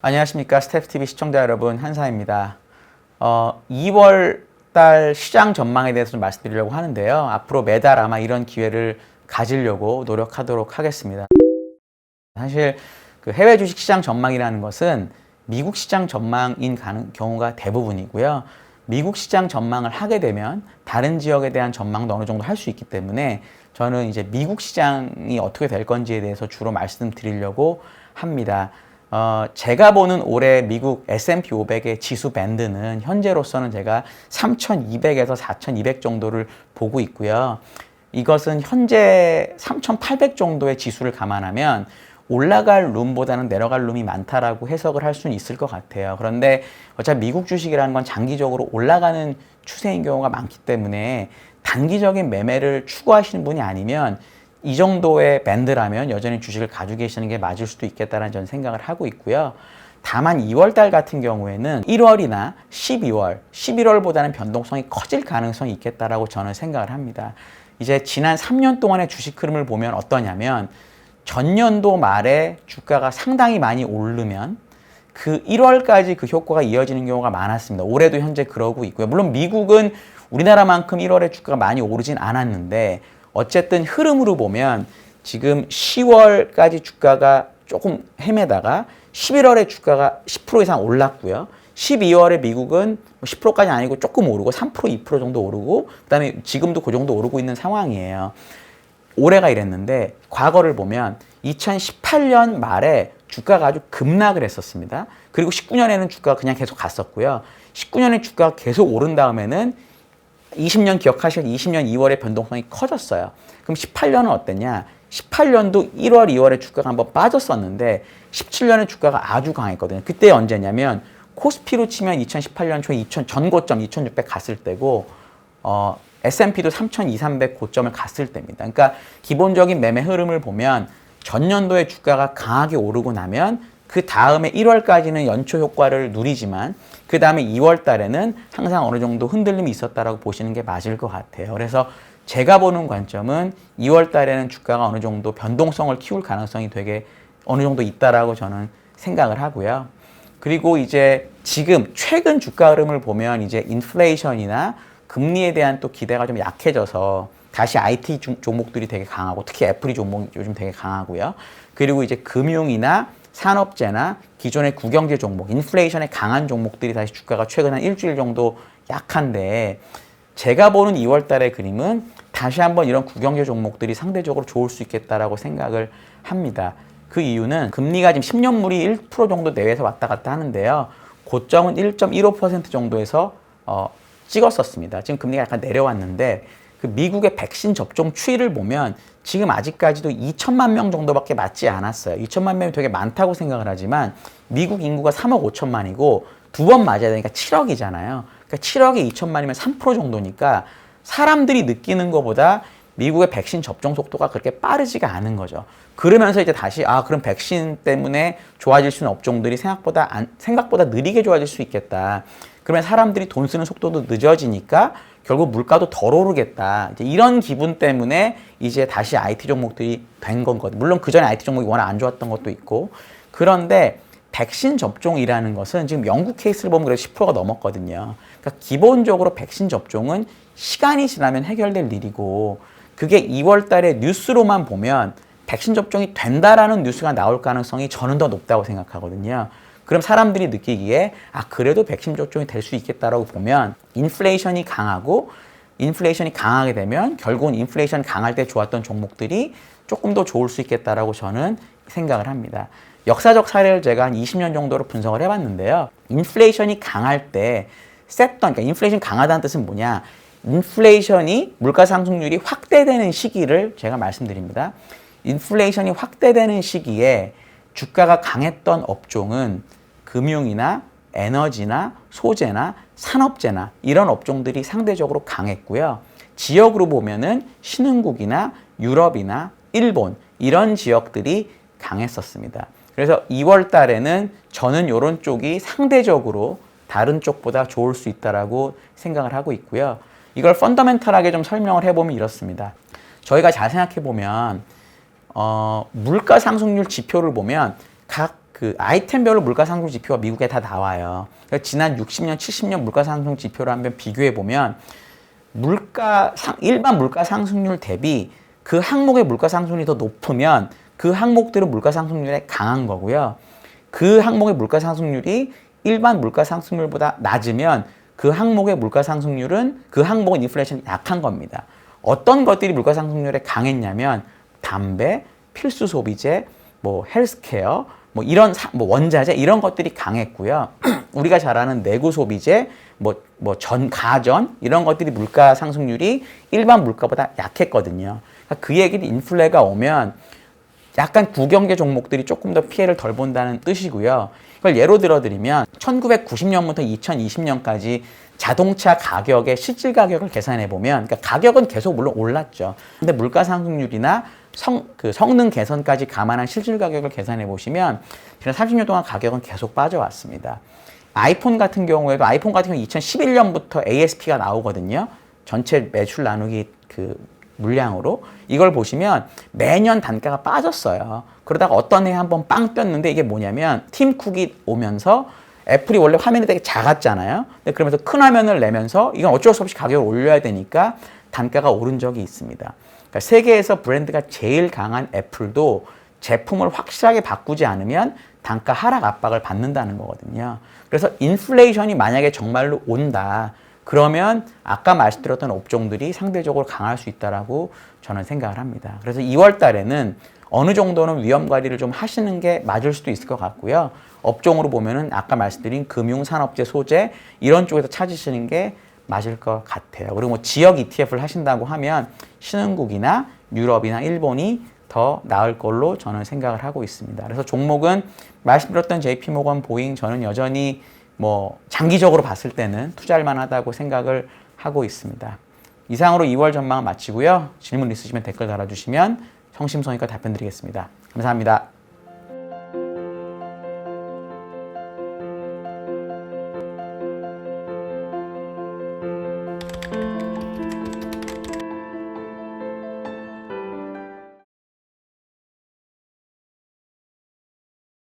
안녕하십니까. 스텝TV 시청자 여러분, 한사입니다. 2월 달 시장 전망에 대해서 좀 말씀드리려고 하는데요. 앞으로 매달 아마 이런 기회를 가지려고 노력하도록 하겠습니다. 사실 그 해외 주식 시장 전망이라는 것은 미국 시장 전망인 경우가 대부분이고요. 미국 시장 전망을 하게 되면 다른 지역에 대한 전망도 어느 정도 할 수 있기 때문에 저는 이제 미국 시장이 어떻게 될 건지에 대해서 주로 말씀드리려고 합니다. 제가 보는 올해 미국 S&P 500의 지수 밴드는 현재로서는 제가 3,200에서 4,200 정도를 보고 있고요. 이것은 현재 3,800 정도의 지수를 감안하면 올라갈 룸보다는 내려갈 룸이 많다라고 해석을 할 수는 있을 것 같아요. 그런데 어차피 미국 주식이라는 건 장기적으로 올라가는 추세인 경우가 많기 때문에 단기적인 매매를 추구하시는 분이 아니면 이 정도의 밴드라면 여전히 주식을 가지고 계시는 게 맞을 수도 있겠다는 저는 생각을 하고 있고요. 다만 2월 달 같은 경우에는 1월이나 12월, 11월보다는 변동성이 커질 가능성이 있겠다라고 저는 생각을 합니다. 이제 지난 3년 동안의 주식 흐름을 보면 어떠냐면 전년도 말에 주가가 상당히 많이 오르면 그 1월까지 그 효과가 이어지는 경우가 많았습니다. 올해도 현재 그러고 있고요. 물론 미국은 우리나라만큼 1월에 주가가 많이 오르진 않았는데 어쨌든 흐름으로 보면 지금 10월까지 주가가 조금 헤매다가 11월에 주가가 10% 이상 올랐고요. 12월에 미국은 10%까지 아니고 조금 오르고 3%, 2% 정도 오르고 그다음에 지금도 그 정도 오르고 있는 상황이에요. 올해가 이랬는데 과거를 보면 2018년 말에 주가가 아주 급락을 했었습니다. 그리고 19년에는 주가가 그냥 계속 갔었고요. 19년에 주가가 계속 오른 다음에는 20년 기억하실 20년 2월에 변동성이 커졌어요. 그럼 18년은 어땠냐? 18년도 1월, 2월에 주가가 한번 빠졌었는데 17년에 주가가 아주 강했거든요. 그때 언제냐면 코스피로 치면 2018년 초에 전고점 2600 갔을 때고 S&P도 3200 고점을 갔을 때입니다. 그러니까 기본적인 매매 흐름을 보면 전년도에 주가가 강하게 오르고 나면 그 다음에 1월까지는 연초 효과를 누리지만 그 다음에 2월 달에는 항상 어느 정도 흔들림이 있었다라고 보시는 게 맞을 것 같아요. 그래서 제가 보는 관점은 2월 달에는 주가가 어느 정도 변동성을 키울 가능성이 되게 어느 정도 있다라고 저는 생각을 하고요. 그리고 이제 지금 최근 주가 흐름을 보면 이제 인플레이션이나 금리에 대한 또 기대가 좀 약해져서 다시 IT 종목들이 되게 강하고 특히 애플이 종목이 요즘 되게 강하고요. 그리고 이제 금융이나 산업재나 기존의 구경제 종목, 인플레이션에 강한 종목들이 다시 주가가 최근 한 일주일 정도 약한데 제가 보는 2월 달의 그림은 다시 한번 이런 구경제 종목들이 상대적으로 좋을 수 있겠다라고 생각을 합니다. 그 이유는 금리가 지금 10년물이 1% 정도 내외에서 왔다 갔다 하는데요. 고점은 1.15% 정도에서 찍었었습니다. 지금 금리가 약간 내려왔는데 그 미국의 백신 접종 추이를 보면 지금 아직까지도 2천만 명 정도밖에 맞지 않았어요. 2천만 명이 되게 많다고 생각을 하지만 미국 인구가 3억 5천만이고 두 번 맞아야 되니까 7억이잖아요. 그러니까 7억에 2천만이면 3% 정도니까 사람들이 느끼는 것보다 미국의 백신 접종 속도가 그렇게 빠르지가 않은 거죠. 그러면서 이제 다시 그럼 백신 때문에 좋아질 수 있는 업종들이 생각보다 느리게 좋아질 수 있겠다. 그러면 사람들이 돈 쓰는 속도도 늦어지니까 결국 물가도 덜 오르겠다. 이제 이런 기분 때문에 이제 다시 IT 종목들이 된 거거든요. 물론 그 전에 IT 종목이 워낙 안 좋았던 것도 있고. 그런데 백신 접종이라는 것은 지금 영국 케이스를 보면 그래도 10%가 넘었거든요. 그러니까 기본적으로 백신 접종은 시간이 지나면 해결될 일이고 그게 2월 달에 뉴스로만 보면 백신 접종이 된다라는 뉴스가 나올 가능성이 저는 더 높다고 생각하거든요. 그럼 사람들이 느끼기에 그래도 백신 접종이 될 수 있겠다라고 보면 인플레이션이 강하게 되면 결국은 인플레이션 강할 때 좋았던 종목들이 조금 더 좋을 수 있겠다라고 저는 생각을 합니다. 역사적 사례를 제가 한 20년 정도로 분석을 해봤는데요. 인플레이션이 강할 때 그러니까 인플레이션 강하다는 뜻은 뭐냐? 인플레이션이 물가 상승률이 확대되는 시기를 제가 말씀드립니다. 인플레이션이 확대되는 시기에 주가가 강했던 업종은 금융이나 에너지나 소재나 산업재나 이런 업종들이 상대적으로 강했고요. 지역으로 보면은 신흥국이나 유럽이나 일본 이런 지역들이 강했었습니다. 그래서 2월 달에는 저는 이런 쪽이 상대적으로 다른 쪽보다 좋을 수 있다라고 생각을 하고 있고요. 이걸 펀더멘탈하게 좀 설명을 해보면 이렇습니다. 저희가 잘 생각해 보면 물가 상승률 지표를 보면 각 그 아이템별로 물가 상승 지표가 미국에 다 나와요. 그래서 지난 60년, 70년 물가 상승 지표를 한번 비교해 보면 일반 물가 상승률 대비 그 항목의 물가 상승률이 더 높으면 그 항목들은 물가 상승률에 강한 거고요. 그 항목의 물가 상승률이 일반 물가 상승률보다 낮으면 그 항목의 물가 상승률은 그 항목은 인플레이션이 약한 겁니다. 어떤 것들이 물가 상승률에 강했냐면 담배, 필수 소비재, 뭐 헬스케어, 뭐 이런 원자재 이런 것들이 강했고요. 우리가 잘 아는 내구 소비재, 가전 이런 것들이 물가 상승률이 일반 물가보다 약했거든요. 그러니까 그 얘기는 인플레가 오면 약간 구경계 종목들이 조금 더 피해를 덜 본다는 뜻이고요. 이걸 예로 들어드리면 1990년부터 2020년까지 자동차 가격의 실질 가격을 계산해 보면, 그러니까 가격은 계속 물론 올랐죠. 근데 물가 상승률이나 성능 개선까지 감안한 실질 가격을 계산해 보시면 지난 30년 동안 가격은 계속 빠져왔습니다. 아이폰 같은 경우에도 2011년부터 ASP가 나오거든요. 전체 매출 나누기 그 물량으로. 이걸 보시면 매년 단가가 빠졌어요. 그러다가 어떤 해에 한번 빵 떴는데 이게 뭐냐면 팀 쿡이 오면서 애플이 원래 화면이 되게 작았잖아요. 근데 그러면서 큰 화면을 내면서 이건 어쩔 수 없이 가격을 올려야 되니까 단가가 오른 적이 있습니다. 그러니까 세계에서 브랜드가 제일 강한 애플도 제품을 확실하게 바꾸지 않으면 단가 하락 압박을 받는다는 거거든요. 그래서 인플레이션이 만약에 정말로 온다. 그러면 아까 말씀드렸던 업종들이 상대적으로 강할 수 있다라고 저는 생각을 합니다. 그래서 2월 달에는 어느 정도는 위험 관리를 좀 하시는 게 맞을 수도 있을 것 같고요. 업종으로 보면은 아까 말씀드린 금융, 산업재, 소재 이런 쪽에서 찾으시는 게 맞을 것 같아요. 그리고 뭐 지역 ETF를 하신다고 하면 신흥국이나 유럽이나 일본이 더 나을 걸로 저는 생각을 하고 있습니다. 그래서 종목은 말씀드렸던 JP모건, 보잉 저는 여전히 뭐 장기적으로 봤을 때는 투자할 만하다고 생각을 하고 있습니다. 이상으로 2월 전망을 마치고요. 질문 있으시면 댓글 달아주시면 성심성의껏 답변 드리겠습니다. 감사합니다.